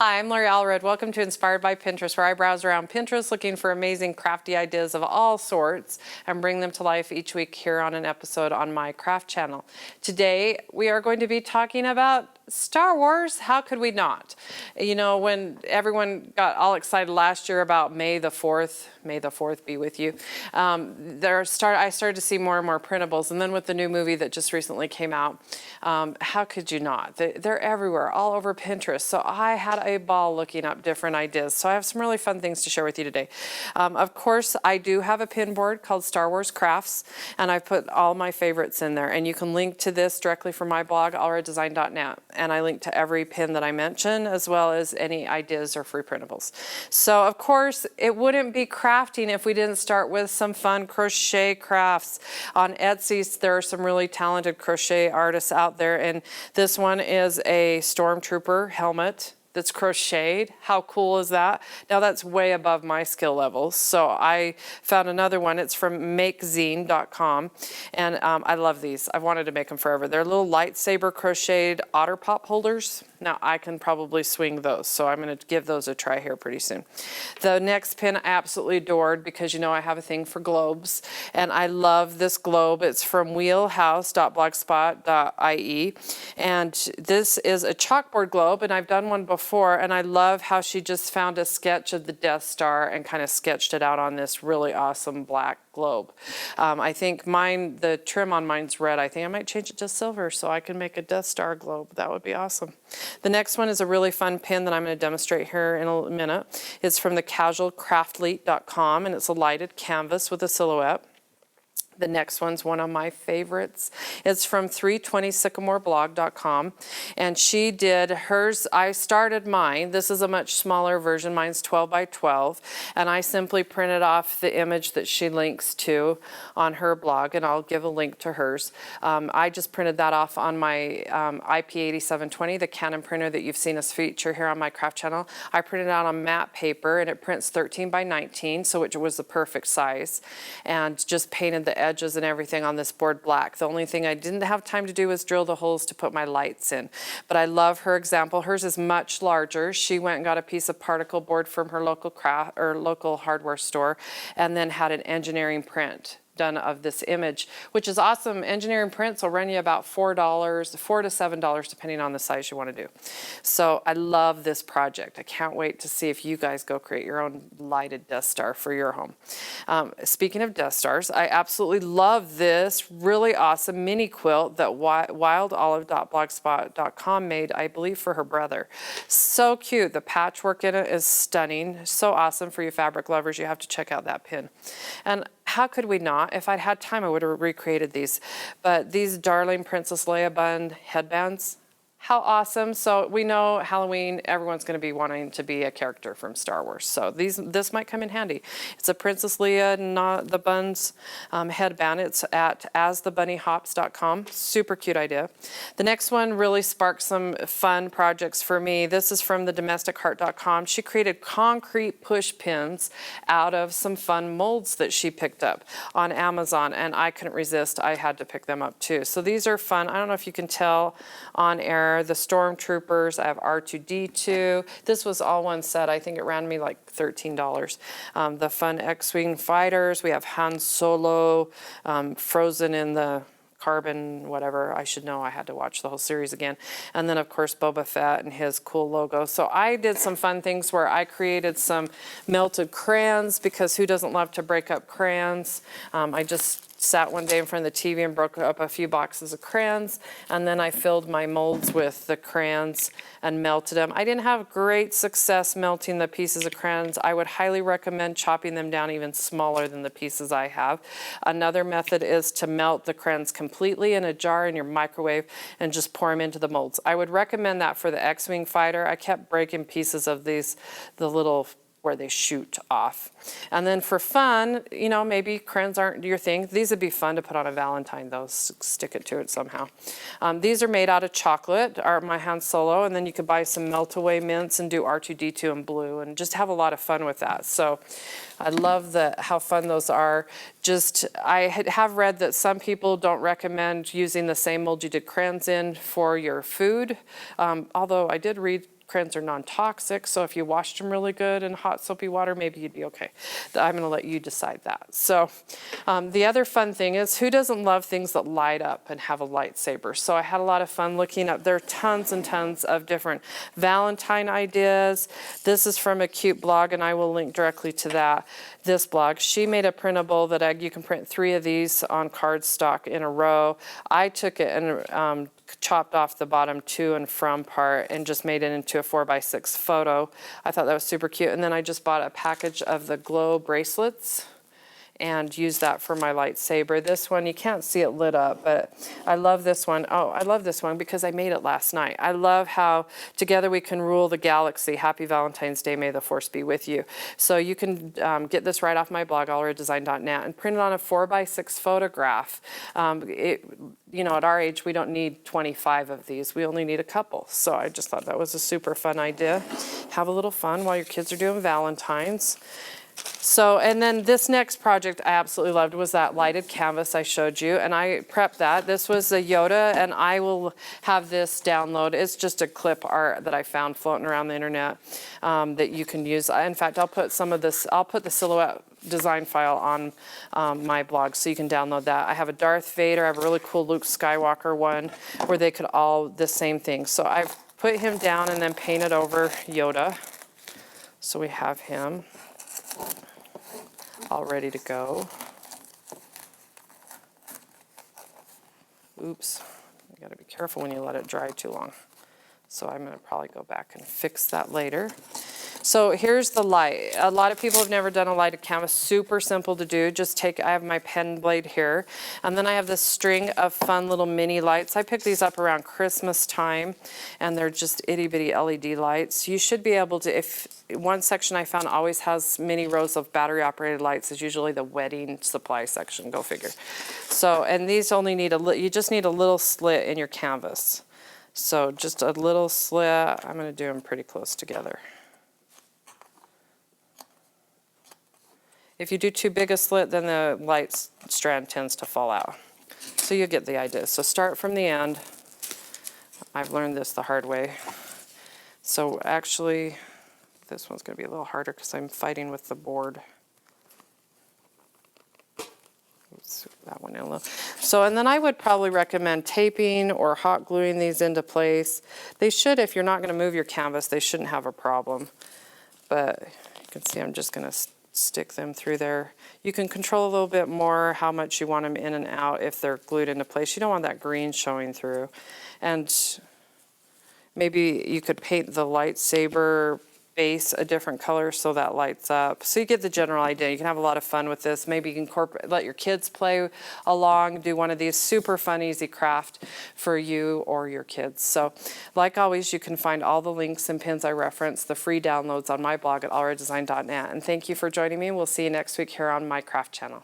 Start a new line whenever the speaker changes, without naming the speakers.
Hi, I'm Lori Allred. Welcome to Inspired by Pinterest, where I browse around Pinterest looking for amazing crafty ideas of all sorts and bring them to life each week here on an episode on my craft channel. Today, we are going to be talking about Star Wars. How could we not? You know, when everyone got all excited last year about May the 4th be with you, I started to see more and more printables. And then with the new movie that just recently came out, how could you not? They're everywhere, all over Pinterest. So I had a ball looking up different ideas. So I have some really fun things to share with you today. Of course, I do have a pin board called Star Wars Crafts, and I've put all my favorites in there. And you can link to this directly from my blog, allreddesign.net. And I link to every pin that I mention, as well as any ideas or free printables. So of course, it wouldn't be crafting if we didn't start with some fun crochet crafts. On Etsy, there are some really talented crochet artists out there, and this one is a stormtrooper helmet that's crocheted. How cool is that? Now that's way above my skill levels. So I found another one. It's from makezine.com. And I love these. I've wanted to make them forever. They're little lightsaber crocheted otter pop holders. Now I can probably swing those. So I'm going to give those a try here pretty soon. The next pin I absolutely adored because you know I have a thing for globes. And I love this globe. It's from wheelhouse.blogspot.ie. And this is a chalkboard globe, and I've done one before. And I love how she just found a sketch of the Death Star and kind of sketched it out on this really awesome black globe. I think mine, the trim on mine's red. I think I might change it to silver so I can make a Death Star globe. That would be awesome. The next one is a really fun pin that I'm going to demonstrate here in a minute. It's from the casualcraftly.com, and it's a lighted canvas with a silhouette. The next one's one of my favorites. It's from 320sycamoreblog.com, and she did hers. I started mine. This is a much smaller version. Mine's 12 by 12, and I simply printed off the image that she links to on her blog, and I'll give a link to hers. I just printed that off on my IP8720, the Canon printer that you've seen us feature here on my craft channel. I printed it out on matte paper, and it prints 13 by 19, so which was the perfect size, and just painted the edges and everything on this board black. The only thing I didn't have time to do was drill the holes to put my lights in. But I love her example. Hers is much larger. She went and got a piece of particle board from her local local hardware store, and then had an engineering print done of this image, which is awesome. Engineering prints will run you about $4 to $7, depending on the size you want to do. So I love this project. I can't wait to see if you guys go create your own lighted Death Star for your home. Speaking of Death Stars, I absolutely love this really awesome mini quilt that wildolive.blogspot.com made, I believe, for her brother. So cute. The patchwork in it is stunning. So awesome for you fabric lovers. You have to check out that pin. And how could we not? If I'd had time, I would have recreated these. But these darling Princess Leia bun headbands, how awesome. So we know Halloween, everyone's going to be wanting to be a character from Star Wars. So this might come in handy. It's a Princess Leia, not the buns headband. It's at asthebunnyhops.com. Super cute idea. The next one really sparked some fun projects for me. This is from thedomesticheart.com. She created concrete push pins out of some fun molds that she picked up on Amazon, and I couldn't resist. I had to pick them up too. So these are fun. I don't know if you can tell on air. The Stormtroopers, I have R2-D2. This was all one set. I think it ran me like $13. The fun X-Wing fighters. We have Han Solo, frozen in the carbon, whatever. I should know. I had to watch the whole series again. And then, of course, Boba Fett and his cool logo. So I did some fun things where I created some melted crayons, because who doesn't love to break up crayons? I just sat one day in front of the TV and broke up a few boxes of crayons, and then I filled my molds with the crayons and melted them. I didn't have great success melting the pieces of crayons. I would highly recommend chopping them down even smaller than the pieces I have. Another method is to melt the crayons completely in a jar in your microwave and just pour them into the molds. I would recommend that for the X-Wing fighter. I kept breaking pieces of these, the little where they shoot off. And then for fun, you know, maybe crayons aren't your thing. These would be fun to put on a valentine, though. Stick it to it somehow. These are made out of chocolate, are my Han Solo, and then you could buy some melt-away mints and do R2-D2 in blue and just have a lot of fun with that. So I love how fun those are. I have read that some people don't recommend using the same mold you did crayons in for your food, although I did read crayons are non-toxic, so if you washed them really good in hot soapy water, maybe you'd be okay. I'm going to let you decide that. So the other fun thing is, who doesn't love things that light up and have a lightsaber? So I had a lot of fun looking up. There are tons and tons of different Valentine ideas. This is from a cute blog, and I will link directly to that. This blog, she made a printable that you can print 3 of these on cardstock in a row. I took it and chopped off the bottom to and from part and just made it into a 4x6 photo. I thought that was super cute. And then I just bought a package of the glow bracelets and use that for my lightsaber. This one, you can't see it lit up, but I love this one. Oh, I love this one because I made it last night. I love how together we can rule the galaxy. Happy Valentine's Day, may the force be with you. So you can get this right off my blog, allreddesign.net, and print it on a 4x6 photograph. You know, at our age, we don't need 25 of these. We only need a couple. So I just thought that was a super fun idea. Have a little fun while your kids are doing Valentine's. So, and then this next project I absolutely loved was that lighted canvas I showed you, and I prepped that. This was a Yoda, and I will have this download. It's just a clip art that I found floating around the internet that you can use. In fact, I'll put some of this, I'll put the silhouette design file on my blog so you can download that. I have a Darth Vader, I have a really cool Luke Skywalker one where they could all, the same thing. So I've put him down and then painted over Yoda. So we have him all ready to go. Oops, you gotta be careful when you let it dry too long. So I'm gonna probably go back and fix that later. So here's the light. A lot of people have never done a lighted canvas. Super simple to do. Just take, I have my pen blade here, and then I have this string of fun little mini lights. I picked these up around Christmas time, and they're just itty bitty LED lights. You should be able to, if one section I found always has many rows of battery operated lights, is usually the wedding supply section, go figure. So, and these only need you just need a little slit in your canvas. So just a little slit. I'm gonna do them pretty close together. If you do too big a slit, then the light strand tends to fall out. So you get the idea. So start from the end. I've learned this the hard way. So actually, this one's going to be a little harder because I'm fighting with the board. Oops, that one in a little. So, and then I would probably recommend taping or hot gluing these into place. They should, if you're not going to move your canvas, they shouldn't have a problem. But you can see I'm just going to stick them through there. You can control a little bit more how much you want them in and out if they're glued into place. You don't want that green showing through. And maybe you could paint the lightsaber base a different color so that lights up. So you get the general idea. You can have a lot of fun with this. Maybe you can let your kids play along, do one of these super fun, easy craft for you or your kids. So like always, you can find all the links and pins I reference, the free downloads on my blog at allreddesign.net. And thank you for joining me. We'll see you next week here on my craft channel.